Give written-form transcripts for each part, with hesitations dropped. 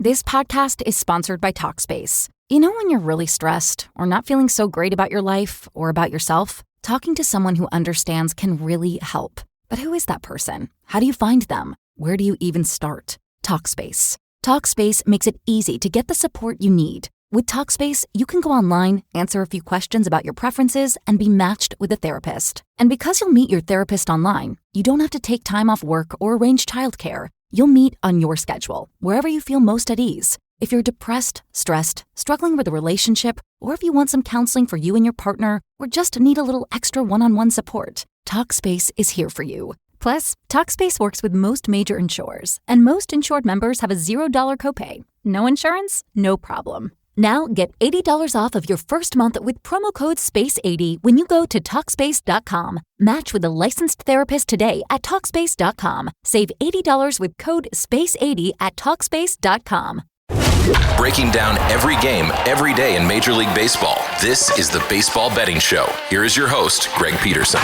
This podcast is sponsored by Talkspace. You know when you're really stressed or not feeling so great about your life or about yourself? Talking to someone who understands can really help. But who is that person? How do you find them? Where do you even start? Talkspace. Talkspace makes it easy to get the support you need. With Talkspace, you can go online, answer a few questions about your preferences, and be matched with a therapist. And because you'll meet your therapist online, you don't have to take time off work or arrange childcare. You'll meet on your schedule, wherever you feel most at ease. If you're depressed, stressed, struggling with a relationship, or if you want some counseling for you and your partner, or just need a little extra one-on-one support, Talkspace is here for you. Plus, Talkspace works with most major insurers, and most insured members have a $0 copay. No insurance? No problem. Now get $80 off of your first month with promo code SPACE80 when you go to Talkspace.com. Match with a licensed therapist today at Talkspace.com. Save $80 with code SPACE80 at Talkspace.com. Breaking down every game, every day in Major League Baseball. This is the Baseball Betting Show. Here is your host, Greg Peterson.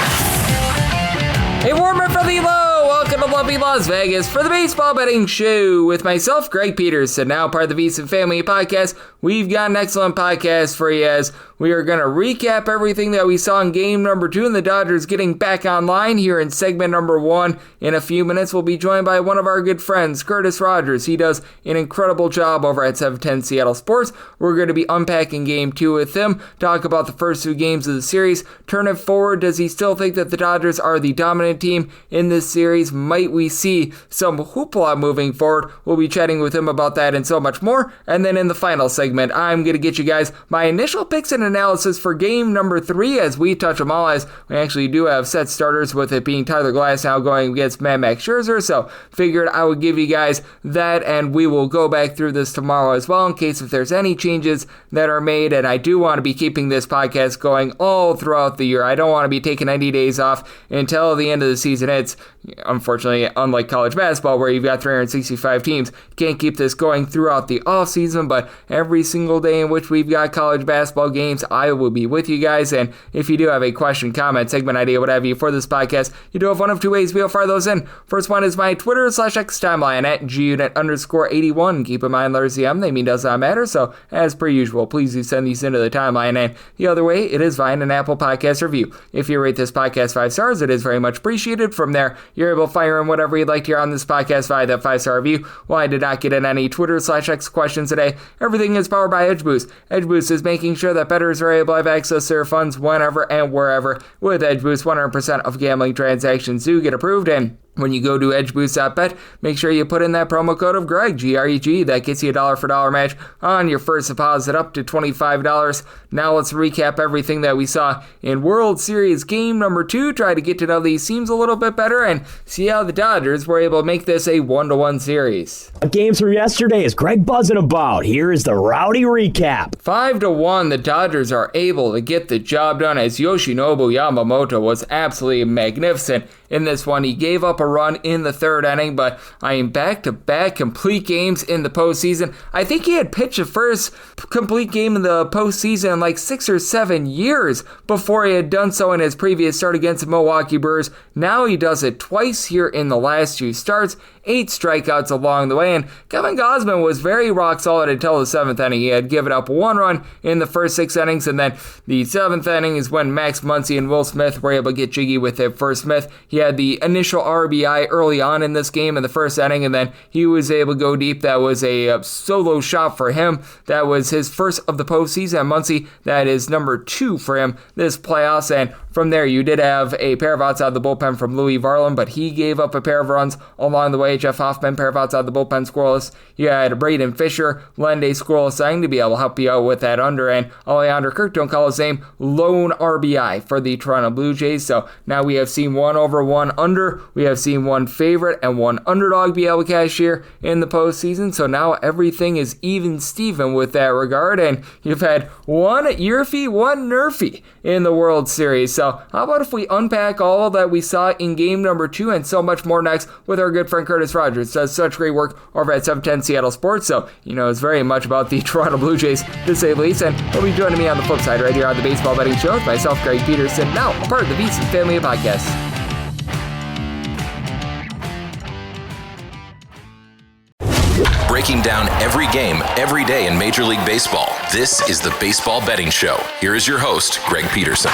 A warmer from the low. Welcome to lovely Las Vegas for the Baseball Betting Show with myself, Greg Peterson, now part of the VSiN Family Podcast. We've got an excellent podcast for you as we are going to recap everything that we saw in game number 2 and the Dodgers getting back online here in segment number 1. In a few minutes, we'll be joined by one of our good friends, Curtis Rogers. He does an incredible job over at 710 Seattle Sports. We're going to be unpacking game 2 with him, talk about the first 2 games of the series, turn it forward. Does he still think that the Dodgers are the dominant team in this series? Might we see some hoopla moving forward? We'll be chatting with him about that and so much more. And then in the final segment, I'm going to get you guys my initial picks and analysis for game number 3 as we touch them all, as we actually do have set starters with it being Tyler Glasnow going against Mad Max Scherzer. So figured I would give you guys that, and we will go back through this tomorrow as well in case if there's any changes that are made. And I do want to be keeping this podcast going all throughout the year. I don't want to be taking any days off until the end of the season. It's unfortunately, unlike college basketball where you've got 365 teams, can't keep this going throughout the off season, but every single day in which we've got college basketball games, I will be with you guys. And if you do have a question, comment, segment idea, what have you for this podcast, you do have one of 2 ways we'll fire those in. First one is my Twitter/X timeline at gunit_81. Keep in mind, letters CM, they mean does not matter. So as per usual, please do send these into the timeline. And the other way, it is via an Apple Podcast review. If you rate this podcast 5 stars, it is very much appreciated. From there, you're able to fire in whatever you'd like to hear on this podcast via that 5-star review. While I did not get in any Twitter/X questions today, everything is powered by EdgeBoost. EdgeBoost is making sure that bettors are able to have access to their funds whenever and wherever. With EdgeBoost, 100% of gambling transactions do get approved, and when you go to edgeboost.bet, make sure you put in that promo code of Greg, G-R-E-G. That gets you a $1 for $1 match on your first deposit up to $25. Now let's recap everything that we saw in World Series game number 2. Try to get to know these teams a little bit better and see how the Dodgers were able to make this a 1-1 series. Games from yesterday is Greg buzzing about. Here is the rowdy recap. 5-1, the Dodgers are able to get the job done as Yoshinobu Yamamoto was absolutely magnificent in this one. He gave up a run in the 3rd inning, but I am back-to-back complete games in the postseason. I think he had pitched the first complete game in the postseason in like 6 or 7 years before he had done so in his previous start against the Milwaukee Brewers. Now he does it twice here in the last 2 starts. 8 strikeouts along the way, and Kevin Gausman was very rock solid until the 7th inning. He had given up 1 run in the first 6 innings, and then the 7th inning is when Max Muncy and Will Smith were able to get jiggy with it. For Smith, he had the initial RBI early on in this game in the 1st inning, and then he was able to go deep. That was a solo shot for him. That was his first of the postseason. And Muncy, that is number 2 for him this playoffs, and from there you did have a pair of outs out of the bullpen from Louis Varland, but he gave up a pair of runs along the way. Jeff Hoffman, pair of outs out of the bullpen, scoreless. You had Braden Fisher, lend a scoreless inning to be able to help you out with that under, and Alejandro Kirk, don't call his name, lone RBI for the Toronto Blue Jays. So now we have seen 1 over, 1 under. We have seen 1 favorite and 1 underdog be able to cash here in the postseason. So now everything is even Steven with that regard, and you've had 1 Yerfy, 1 Nerfy in the World Series. So how about if we unpack all that we saw in game number 2 and so much more next with our good friend Curtis Rogers. Does such great work over at 710 Seattle Sports. So, it's very much about the Toronto Blue Jays, to say the least. And he'll be joining me on the flip side right here on the Baseball Betting Show with myself, Greg Peterson, now a part of the VSiN Family of Podcasts. Breaking breaking down every game, every day in Major League Baseball. This is the Baseball Betting Show. Here is your host, Greg Peterson.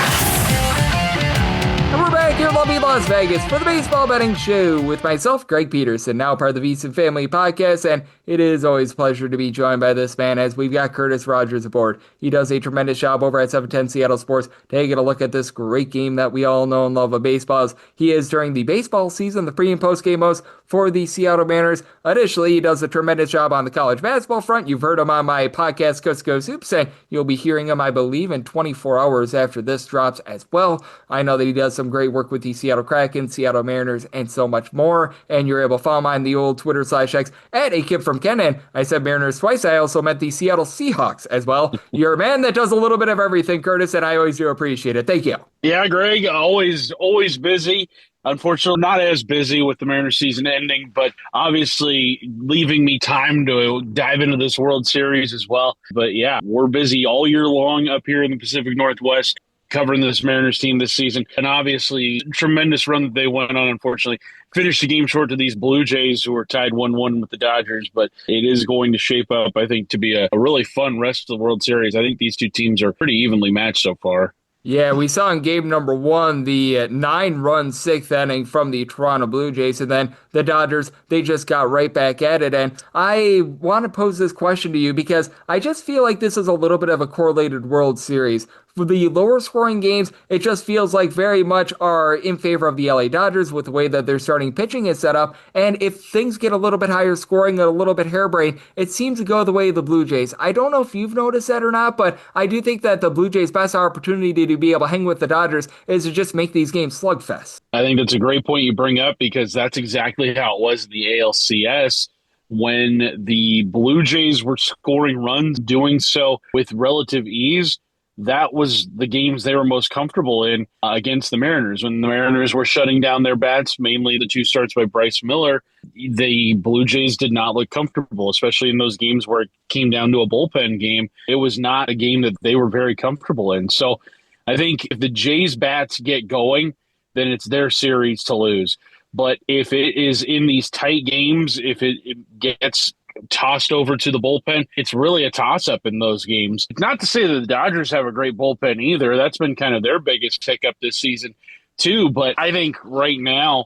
And we're back here in lovely Las Vegas for the Baseball Betting Show with myself, Greg Peterson, now part of the VSiN Family Podcast, and it is always a pleasure to be joined by this man as we've got Curtis Rogers aboard. He does a tremendous job over at 710 Seattle Sports, taking a look at this great game that we all know and love of baseball. As he is during the baseball season, the pre- and post-game host for the Seattle Mariners. Additionally, he does a tremendous job on the college basketball front. You've heard him on my podcast, Coast to Coast Hoops, and you'll be hearing him, I believe, in 24 hours after this drops as well. I know that he does some great work with the Seattle Kraken, Seattle Mariners, and so much more. And you're able to follow him on the old Twitter/X at A Kid from Ken. And I said Mariners twice. I also meant the Seattle Seahawks as well. You're a man that does a little bit of everything, Curtis, and I always do appreciate it. Thank you. Yeah, Greg, always busy. Unfortunately, not as busy with the Mariners season ending, but obviously leaving me time to dive into this World Series as well. But yeah, we're busy all year long up here in the Pacific Northwest covering this Mariners team this season. And obviously, tremendous run that they went on, unfortunately. Finished the game short to these Blue Jays who are tied 1-1 with the Dodgers, but it is going to shape up, I think, to be a really fun rest of the World Series. I think these two teams are pretty evenly matched so far. Yeah, we saw in game number one the 9-run sixth inning from the Toronto Blue Jays, and then the Dodgers, they just got right back at it. And I want to pose this question to you because I just feel like this is a little bit of a correlated World Series. For the lower scoring games, it just feels like very much are in favor of the LA Dodgers with the way that their starting pitching is set up. And if things get a little bit higher scoring and a little bit harebrained, it seems to go the way of the Blue Jays. I don't know if you've noticed that or not, but I do think that the Blue Jays' best opportunity to be able to hang with the Dodgers is to just make these games slugfest. I think that's a great point you bring up because that's exactly how it was in the ALCS. When the Blue Jays were scoring runs, doing so with relative ease, that was the games they were most comfortable in against the Mariners. When the Mariners were shutting down their bats, mainly the two starts by Bryce Miller, the Blue Jays did not look comfortable, especially in those games where it came down to a bullpen game. It was not a game that they were very comfortable in. So I think if the Jays bats get going, then it's their series to lose. But if it is in these tight games, if it gets tossed over to the bullpen, it's really a toss-up in those games. Not to say that the Dodgers have a great bullpen either. That's been kind of their biggest hiccup this season too. But I think right now,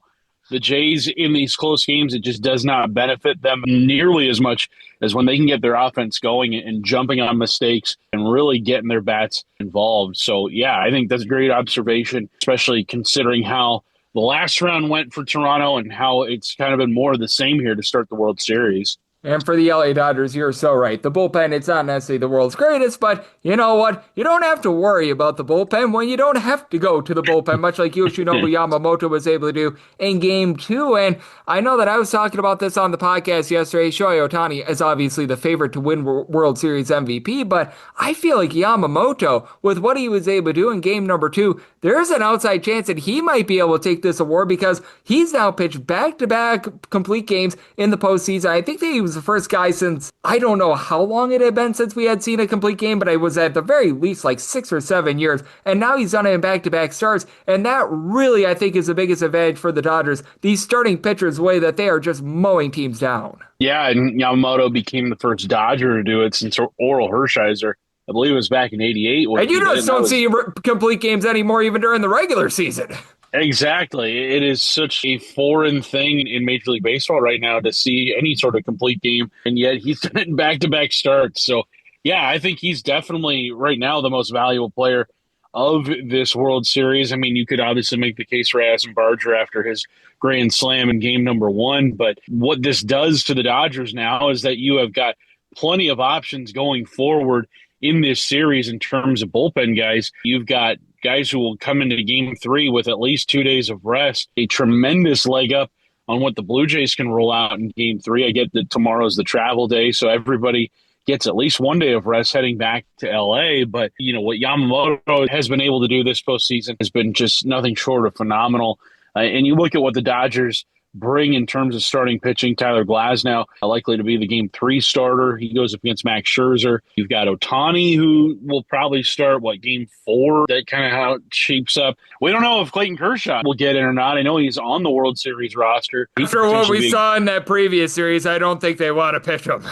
the Jays in these close games, it just does not benefit them nearly as much as when they can get their offense going and jumping on mistakes and really getting their bats involved. So, yeah, I think that's a great observation, especially considering how the last round went for Toronto and how it's kind of been more of the same here to start the World Series. And for the LA Dodgers, you're so right. The bullpen, it's not necessarily the world's greatest, but you know what? You don't have to worry about the bullpen when you don't have to go to the bullpen, much like Yoshinobu Yamamoto was able to do in Game 2. And I know that I was talking about this on the podcast yesterday. Shohei Ohtani is obviously the favorite to win World Series MVP, but I feel like Yamamoto, with what he was able to do in Game number 2, there's an outside chance that he might be able to take this award because he's now pitched back-to-back complete games in the postseason. I think that he was the first guy since, I don't know how long it had been since we had seen a complete game, but it was at the very least like 6 or 7 years, and now he's done it in back-to-back starts, and that really, I think, is the biggest advantage for the Dodgers. These starting pitchers, the way that they are just mowing teams down. Yeah, and Yamamoto became the first Dodger to do it since Oral Hershiser. I believe it was back in '88. And you just don't see complete games anymore, even during the regular season. Exactly. It is such a foreign thing in Major League Baseball right now to see any sort of complete game, and yet he's done it in back-to-back starts. So, yeah, I think he's definitely right now the most valuable player of this World Series. I mean, you could obviously make the case for Addison Barger after his grand slam in Game number 1, but what this does to the Dodgers now is that you have got plenty of options going forward in this series in terms of bullpen guys. You've got guys who will come into Game 3 with at least 2 days of rest, a tremendous leg up on what the Blue Jays can roll out in Game 3. I get that tomorrow's the travel day, so everybody gets at least 1 day of rest heading back to LA. But, you know, what Yamamoto has been able to do this postseason has been just nothing short of phenomenal. And you look at what the Dodgers bring in terms of starting pitching. Tyler Glasnow likely to be the Game 3 starter. He goes up against Max Scherzer. You've got Ohtani, who will probably start, Game 4? That kind of how it shapes up. We don't know if Clayton Kershaw will get in or not. I know he's on the World Series roster. After what we saw in that previous series, I don't think they want to pitch him.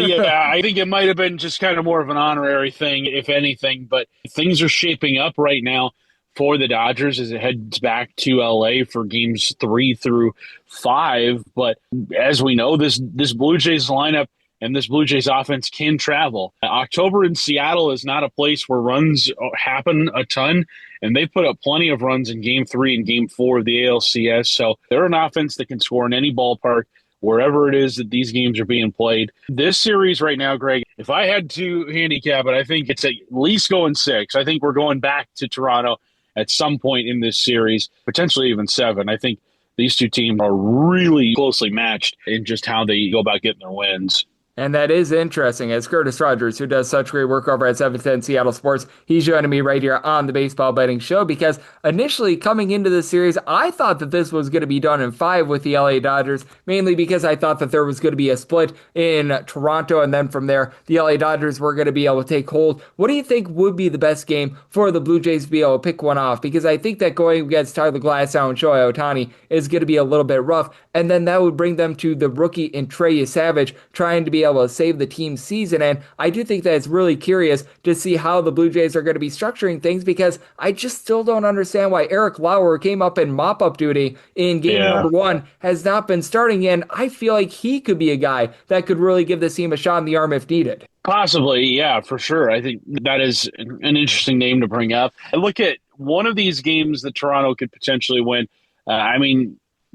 Yeah, I think it might have been just kind of more of an honorary thing, if anything. But things are shaping up right now for the Dodgers as it heads back to LA for games 3 through 5. But as we know, this Blue Jays lineup and this Blue Jays offense can travel. October in Seattle is not a place where runs happen a ton, and they put up plenty of runs in Game 3 and Game 4 of the ALCS. So they're an offense that can score in any ballpark, wherever it is that these games are being played. This series right now, Greg, if I had to handicap it, I think it's at least going 6. I think we're going back to Toronto at some point in this series, potentially even 7. I think these two teams are really closely matched in just how they go about getting their wins. And that is interesting, as Curtis Rogers, who does such great work over at 710 Seattle Sports, he's joining me right here on the Baseball Betting Show, because initially coming into this series, I thought that this was going to be done in 5 with the LA Dodgers, mainly because I thought that there was going to be a split in Toronto, and then from there, the LA Dodgers were going to be able to take hold. What do you think would be the best game for the Blue Jays to be able to pick one off? Because I think that going against Tyler Glasnow and Shohei Ohtani is going to be a little bit rough, and then that would bring them to the rookie in Trey Savage, trying to be able to save the team's season. And I do think that it's really curious to see how the Blue Jays are going to be structuring things, because I just still don't understand why Eric Lauer came up in mop-up duty in game number 1, has not been starting, and I feel like he could be a guy that could really give this team a shot in the arm if needed. Possibly, yeah, for sure. I think that is an interesting name to bring up. And look at one of these games that Toronto could potentially win.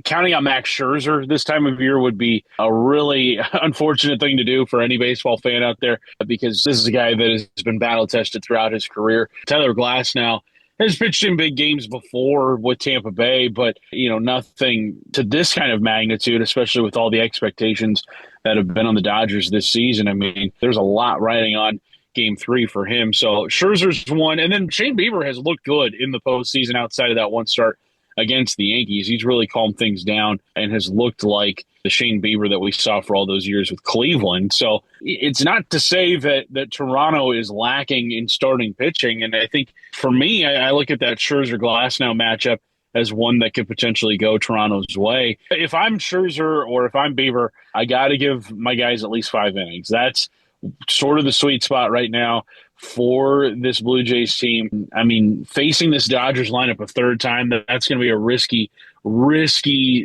Counting on Max Scherzer this time of year would be a really unfortunate thing to do for any baseball fan out there, because this is a guy that has been battle-tested throughout his career. Tyler Glasnow has pitched in big games before with Tampa Bay, but nothing to this kind of magnitude, especially with all the expectations that have been on the Dodgers this season. I mean, there's a lot riding on Game 3 for him. So Scherzer's one, and then Shane Bieber has looked good in the postseason outside of that one start against the Yankees. He's really calmed things down and has looked like the Shane Bieber that we saw for all those years with Cleveland. So it's not to say that Toronto is lacking in starting pitching. And I think for me, I look at that Scherzer-Glasnow matchup as one that could potentially go Toronto's way. If I'm Scherzer or if I'm Bieber, I got to give my guys at least 5 innings. That's sort of the sweet spot right now for this Blue Jays team. I mean, facing this Dodgers lineup a third time, that's going to be a risky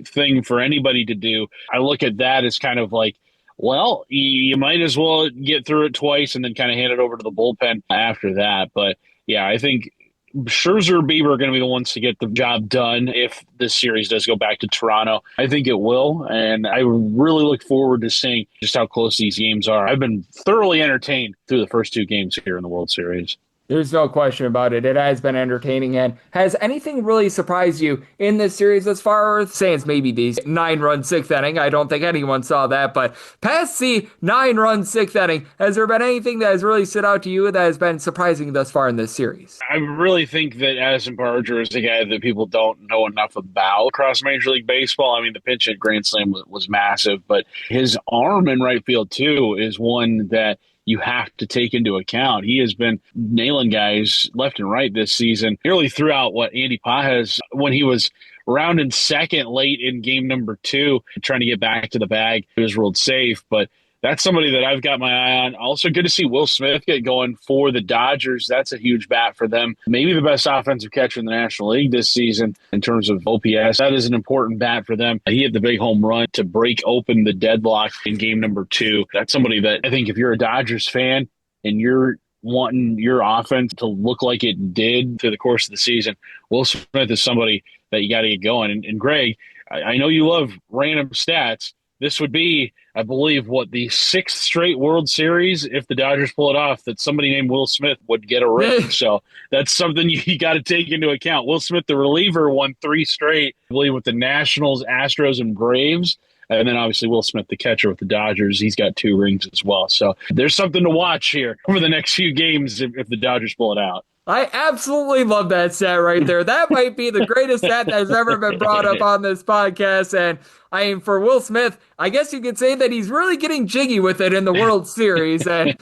thing for anybody to do. I look at that as kind of like, well, you might as well get through it twice and then kind of hand it over to the bullpen after that. But yeah, I think Scherzer, Bieber are going to be the ones to get the job done if this series does go back to Toronto. I think it will, and I really look forward to seeing just how close these games are. I've been thoroughly entertained through the first 2 games here in the World Series. There's no question about it. It has been entertaining. And has anything really surprised you in this series as far as, saying it's maybe the 9-run 6th inning? I don't think anyone saw that, but past the 9-run 6th inning, has there been anything that has really stood out to you that has been surprising thus far in this series? I really think that Addison Barger is a guy that people don't know enough about across Major League Baseball. I mean, the pitch at Grand Slam was massive, but his arm in right field, too, is one that you have to take into account. He has been nailing guys left and right this season, nearly throughout what Andy Pages, when he was rounding second late in game number 2, trying to get back to the bag. He was ruled safe, but that's somebody that I've got my eye on. Also, good to see Will Smith get going for the Dodgers. That's a huge bat for them. Maybe the best offensive catcher in the National League this season in terms of OPS. That is an important bat for them. He hit the big home run to break open the deadlock in game number 2. That's somebody that I think if you're a Dodgers fan and you're wanting your offense to look like it did through the course of the season, Will Smith is somebody that you got to get going. And Greg, I know you love random stats. This would be, I believe, the 6th straight World Series, if the Dodgers pull it off, that somebody named Will Smith would get a ring. So that's something you got to take into account. Will Smith, the reliever, won 3 straight, I believe, with the Nationals, Astros, and Braves. And then obviously Will Smith, the catcher with the Dodgers, he's got 2 rings as well. So there's something to watch here over the next few games if the Dodgers pull it out. I absolutely love that stat right there. That might be the greatest stat that has ever been brought up on this podcast. And I mean, for Will Smith, I guess you could say that he's really getting jiggy with it in the World Series. And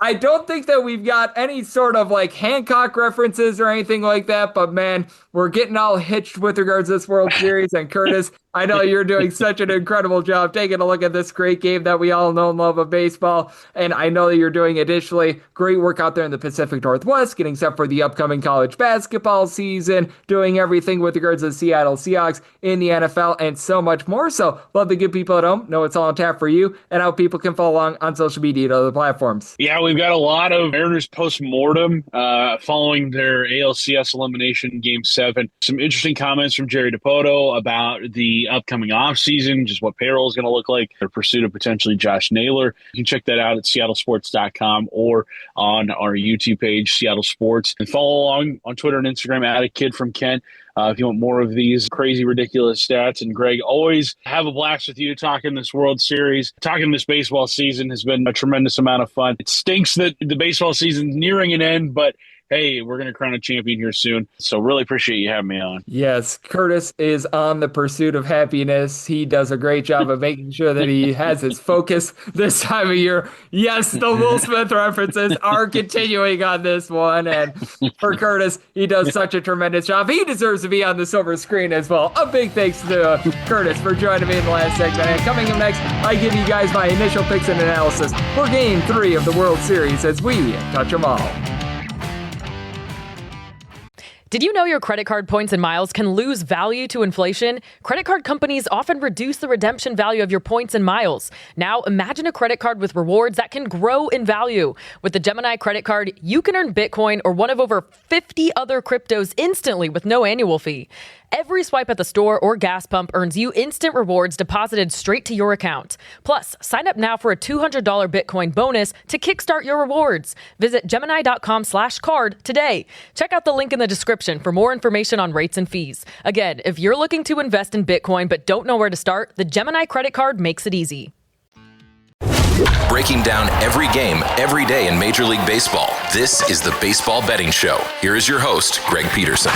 I don't think that we've got any sort of like Hancock references or anything like that. But man, we're getting all hitched with regards to this World Series. And Curtis, I know you're doing such an incredible job taking a look at this great game that we all know and love of baseball. And I know that you're doing additionally great work out there in the Pacific Northwest, getting set for the upcoming college basketball season, doing everything with regards to the Seattle Seahawks in the NFL, and so much more. So love the good people at home. Know it's all on tap for you, and how people can follow along on social media and other platforms. Yeah, we've got a lot of Mariners post-mortem following their ALCS elimination Game 7. Some interesting comments from Jerry Dipoto about the upcoming offseason, just what payroll is going to look like, their pursuit of potentially Josh Naylor. You can check that out at seattlesports.com or on our YouTube page, Seattle Sports. And follow along on Twitter and Instagram at A Kid From Kent. If you want more of these crazy, ridiculous stats. And Greg, always have a blast with you talking this World Series. Talking this baseball season has been a tremendous amount of fun. It stinks that the baseball season's nearing an end, but hey, we're going to crown a champion here soon. So really appreciate you having me on. Yes, Curtis is on the pursuit of happiness. He does a great job of making sure that he has his focus this time of year. Yes, the Will Smith references are continuing on this one. And for Curtis, he does such a tremendous job. He deserves to be on the silver screen as well. A big thanks to Curtis for joining me in the last segment. And coming up next, I give you guys my initial picks and analysis for Game 3 of the World Series as we touch them all. Did you know your credit card points and miles can lose value to inflation? Credit card companies often reduce the redemption value of your points and miles. Now, imagine a credit card with rewards that can grow in value. With the Gemini credit card, you can earn Bitcoin or one of over 50 other cryptos instantly with no annual fee. Every swipe at the store or gas pump earns you instant rewards deposited straight to your account. Plus, sign up now for a $200 Bitcoin bonus to kickstart your rewards. Visit Gemini.com/card today. Check out the link in the description for more information on rates and fees. Again, if you're looking to invest in Bitcoin but don't know where to start, the Gemini credit card makes it easy. Breaking down every game, every day in Major League Baseball, this is the Baseball Betting Show. Here is your host, Greg Peterson.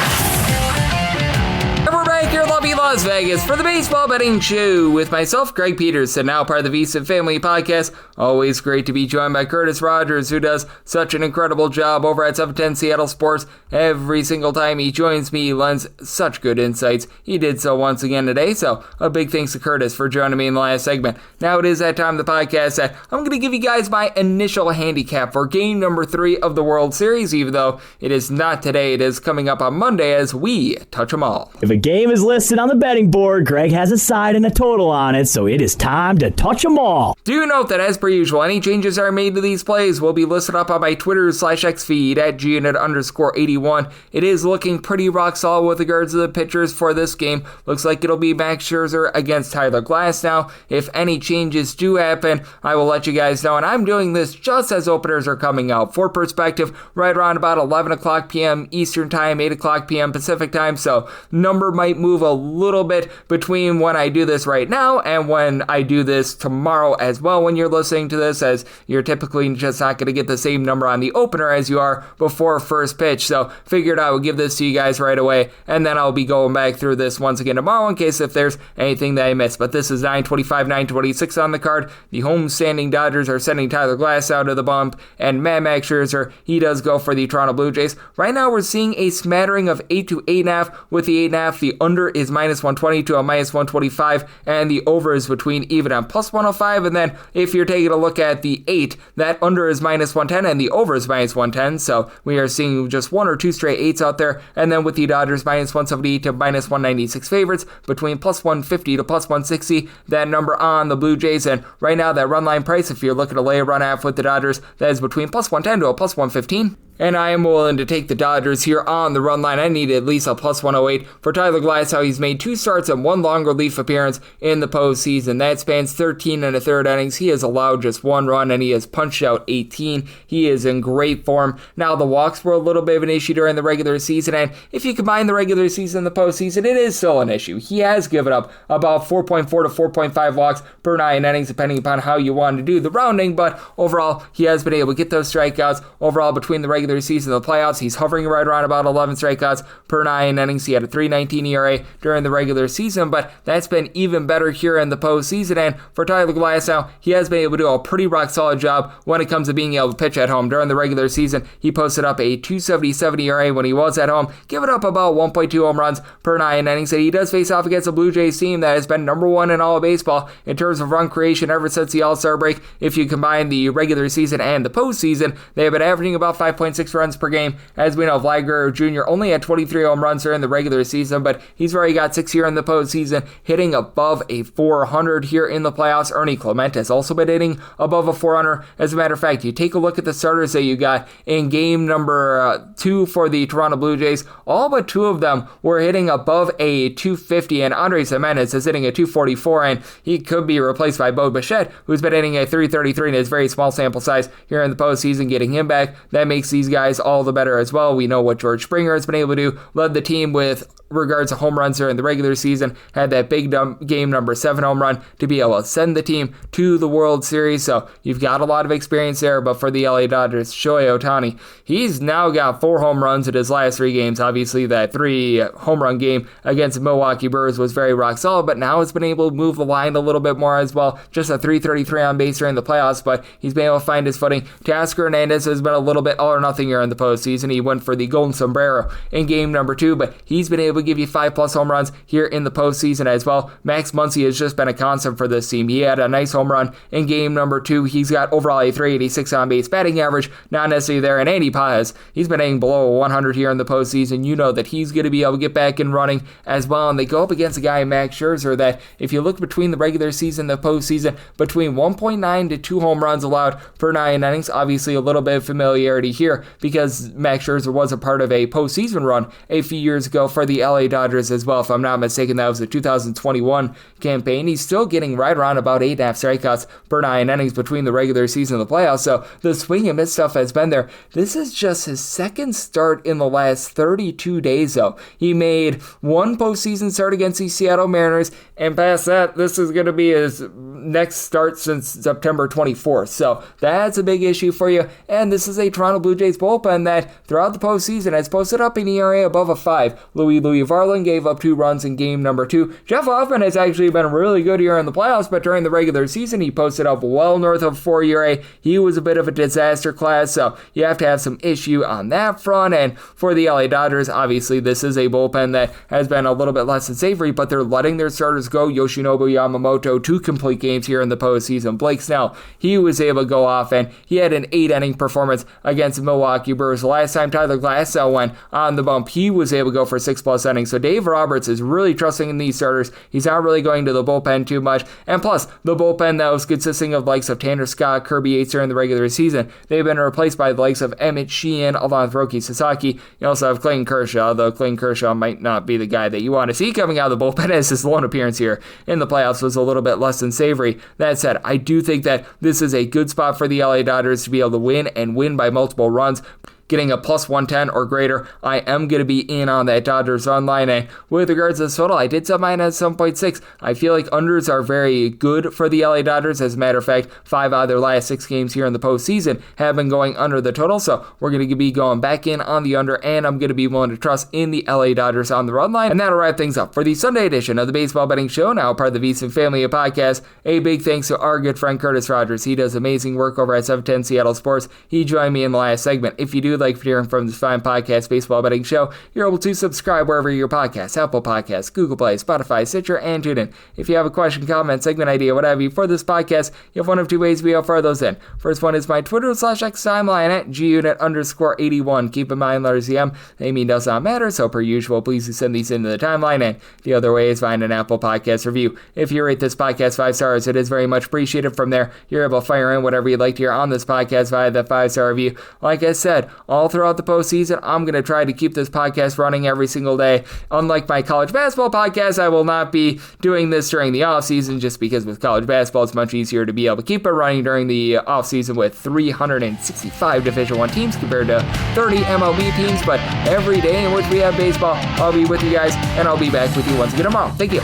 And we're back here in lovely Las Vegas for the Baseball Betting Show with myself, Greg Peterson, now part of the Visa Family Podcast. Always great to be joined by Curtis Rogers, who does such an incredible job over at 710 Seattle Sports. Every single time he joins me, he lends such good insights. He did so once again today, so a big thanks to Curtis for joining me in the last segment. Now it is that time of the podcast that I'm going to give you guys my initial handicap for game number 3 of the World Series, even though it is not today. It is coming up on Monday as we touch them all. If a game is listed on the betting board, Greg has a side and a total on it, so it is time to touch them all. Do note that, as per usual, any changes that are made to these plays will be listed up on my Twitter/X feed at @GUnit_81. It is looking pretty rock solid with regards to the pitchers for this game. Looks like it'll be Max Scherzer against Tyler Glasnow. If any changes do happen, I will let you guys know, and I'm doing this just as openers are coming out. For perspective, right around about 11 o'clock p.m. Eastern Time, 8 o'clock p.m. Pacific Time, so number might move a little bit between when I do this right now and when I do this tomorrow as well when you're listening to this, as you're typically just not going to get the same number on the opener as you are before first pitch. So figured I would give this to you guys right away, and then I'll be going back through this once again tomorrow in case if there's anything that I missed. But this is 9:25, 9:26 on the card. The homestanding Dodgers are sending Tyler Glasnow to the bump, and Max Scherzer, he does go for the Toronto Blue Jays. Right now we're seeing a smattering of 8 to 8.5. With the 8.5, the under is -120 to a -125, and the over is between even and +105. And then if you're taking a look at the 8, that under is -110 and the over is -110. So we are seeing just 1 or 2 straight 8s out there. And then with the Dodgers -178 to -196 favorites, between +150 to +160, that number on the Blue Jays. And right now that run line price, if you're looking to lay a run half with the Dodgers, that is between +110 to a +115. And I am willing to take the Dodgers here on the run line. I need at least a +108 for Tyler Glasnow. He's made 2 starts and 1 long relief appearance in the postseason. That spans 13 1/3 innings. He has allowed just 1 run, and he has punched out 18. He is in great form. Now, the walks were a little bit of an issue during the regular season, and if you combine the regular season and the postseason, it is still an issue. He has given up about 4.4 to 4.5 walks per 9 innings, depending upon how you want to do the rounding, but overall, he has been able to get those strikeouts. Overall, between the regular regular season. In the playoffs, he's hovering right around about 11 strikeouts per 9 innings. He had a 3.19 ERA during the regular season, but that's been even better here in the postseason. And for Tyler Glasnow, he has been able to do a pretty rock-solid job when it comes to being able to pitch at home. During the regular season, he posted up a 2.77 ERA when he was at home, giving up about 1.2 home runs per 9 innings. And he does face off against a Blue Jays team that has been number one in all of baseball in terms of run creation ever since the All-Star break. If you combine the regular season and the postseason, they have been averaging about 5.6 runs per game. As we know, Vlad Guerrero Jr. only had 23 home runs during the regular season, but he's already got 6 here in the postseason, hitting above a 400 here in the playoffs. Ernie Clement has also been hitting above a 400. As a matter of fact, you take a look at the starters that you got in game number 2 for the Toronto Blue Jays, all but 2 of them were hitting above a 250, and Andres Gimenez is hitting a 244, and he could be replaced by Bo Bichette, who's been hitting a 333 in his very small sample size here in the postseason. Getting him back, that makes these guys all the better as well. We know what George Springer has been able to do, led the team with regards to home runs during the regular season, had that big game number 7 home run to be able to send the team to the World Series. So you've got a lot of experience there. But for the LA Dodgers, Shohei Ohtani, he's now got 4 home runs in his last 3 games. Obviously that 3 home run game against the Milwaukee Brewers was very rock solid, but now it's been able to move the line a little bit more as well. Just a 333 on base during the playoffs, but he's been able to find his footing. Teoscar Hernandez has been a little bit all or nothing here in the postseason. He went for the Golden Sombrero in game number 2, but he's been able to give you 5+ home runs here in the postseason as well. Max Muncy has just been a constant for this team. He had a nice home run in game number 2. He's got overall a 386 on base batting average, not necessarily there. And Andy Paez, he's been hitting below 100 here in the postseason. You know that he's going to be able to get back and running as well. And they go up against a guy, Max Scherzer, that if you look between the regular season and the postseason, between 1.9 to 2 home runs allowed per 9 innings. Obviously a little bit of familiarity here because Max Scherzer was a part of a postseason run a few years ago for the LA Dodgers as well. If I'm not mistaken, that was the 2021 campaign. He's still getting right around about 8.5 strikeouts per 9 innings between the regular season and the playoffs. So the swing and miss stuff has been there. This is just his second start in the last 32 days, though. He made 1 postseason start against the Seattle Mariners, and past that, this is going to be his next start since September 24th. So that's a big issue for you. And this is a Toronto Blue Jays bullpen that throughout the postseason has posted up an ERA above a 5. Louis Varland gave up 2 runs in game number 2. Jeff Hoffman has actually been really good here in the playoffs, but during the regular season, he posted up well north of 4 ERA. He was a bit of a disaster class, so you have to have some issue on that front. And for the LA Dodgers, obviously, this is a bullpen that has been a little bit less than savory, but they're letting their starters go. Yoshinobu Yamamoto, 2 complete games here in the postseason. Blake Snell, he was able to go off, and he had an 8-inning performance against the Milwaukee Brewers. The last time Tyler Glasnow went on the bump, he was able to go for 6+ innings. So Dave Roberts is really trusting in these starters. He's not really going to the bullpen too much. And plus, the bullpen that was consisting of likes of Tanner Scott, Kirby Yates during the regular season, they've been replaced by the likes of Emmett Sheehan, along with Roki Sasaki. You also have Clayton Kershaw, though Clayton Kershaw might not be the guy that you want to see coming out of the bullpen, as his lone appearance here in the playoffs was a little bit less than savory. That said, I do think that this is a good spot for the LA Dodgers to be able to win and win by multiple runs. Getting a +110 or greater, I am going to be in on that Dodgers run line. And with regards to the total, I did set mine at 7.6. I feel like unders are very good for the LA Dodgers. As a matter of fact, 5 out of their last 6 games here in the postseason have been going under the total. So we're going to be going back in on the under, and I'm going to be willing to trust in the LA Dodgers on the run line. And that'll wrap things up for the Sunday edition of the Baseball Betting Show, now part of the VSiN family of podcasts. A big thanks to our good friend Curtis Rogers. He does amazing work over at 710 Seattle Sports. He joined me in the last segment. If you do like hearing from this fine podcast, Baseball Betting Show, you're able to subscribe wherever your podcasts, Apple Podcasts, Google Play, Spotify, Stitcher, and TuneIn. If you have a question, comment, segment idea, whatever you for this podcast, you have one of 2 ways we offer those in. First one is my Twitter/X timeline at @GUnit_81. Keep in mind, letters EM, they mean does not matter, so per usual, please do send these into the timeline. And the other way is find an Apple Podcast review. If you rate this podcast 5 stars, it is very much appreciated. From there, you're able to fire in whatever you'd like to hear on this podcast via that 5-star review. Like I said, all throughout the postseason, I'm going to try to keep this podcast running every single day. Unlike my college basketball podcast, I will not be doing this during the offseason, just because with college basketball, it's much easier to be able to keep it running during the offseason with 365 Division I teams compared to 30 MLB teams. But every day in which we have baseball, I'll be with you guys, and I'll be back with you once again tomorrow. Thank you.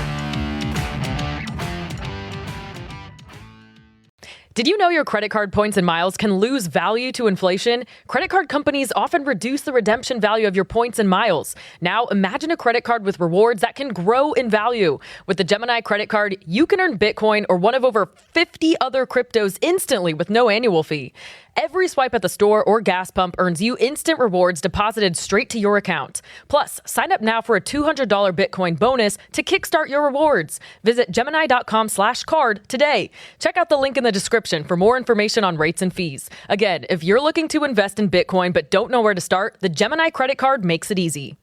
Did you know your credit card points and miles can lose value to inflation? Credit card companies often reduce the redemption value of your points and miles. Now, imagine a credit card with rewards that can grow in value. With the Gemini credit card, you can earn Bitcoin or one of over 50 other cryptos instantly with no annual fee. Every swipe at the store or gas pump earns you instant rewards deposited straight to your account. Plus, sign up now for a $200 Bitcoin bonus to kickstart your rewards. Visit Gemini.com/card today. Check out the link in the description for more information on rates and fees. Again, if you're looking to invest in Bitcoin but don't know where to start, the Gemini credit card makes it easy.